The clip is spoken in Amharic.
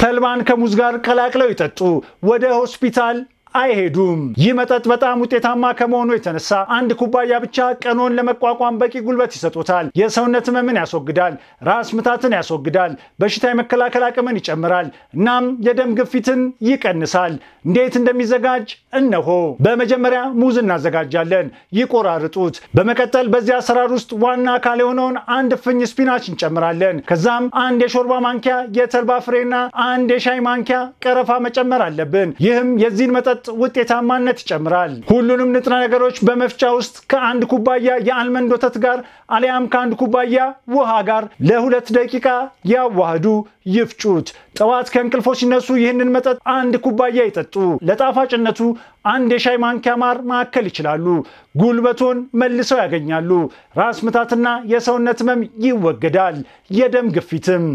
ተልባን ከሙዝ ጋር ቀላቅለው ይጠጡ። ወደ ሆስፒታል አይሄዱም። ይህ መጠጥ በጣም ውጤታማ ከመሆኑ የተነሳ አንድ ኩባያ ብቻ ቀኖን ለመቋቋም በቂ ጉልበት ይሰጡታል። የሰውነት ህመምን ያስወግዳል፣ ራስ ምታትን ያስወግዳል፣ በሽታ የመከላከል አቅምን ይጨምራል፣ እናም የደም ግፊትን ይቀንሳል። እንዴት እንደሚዘጋጅ እነሆ። በመጀመሪያ ሙዝ እናዘጋጃለን። ይቆራርጡት። በመቀጠል በዚህ አሰራር ውስጥ ዋና አካል የሆነውን አንድ እፍኝ ስፒናች እንጨምራለን። ከዛም አንድ የሾርባ ማንኪያ የተልባ ፍሬና አንድ የሻይ ማንኪያ ቀረፋ መጨመር አለብን። ይህም የዚህን መጠጥ ውጤታማነት ይጨምራል። ሁሉንም ንጥረ ነገሮች በመፍጫ ውስጥ ከአንድ ኩባያ የአልመንድ ወተት ጋር አሊያም ከአንድ ኩባያ ውሃ ጋር ለ2 ደቂቃ ያዋህዱ፣ ይፍጩት። ጠዋት ከእንቅልፎ ሲነሱ ይህንን መጠጥ አንድ ኩባያ ይጠጡ። ለጣፋጭነቱ አንድ የሻይ ማንኪያ ማር ማከል ይችላሉ። ጉልበቶን መልሰው ያገኛሉ። ራስ ምታትና የሰውነት ህመም ይወገዳል። የደም ግፊትም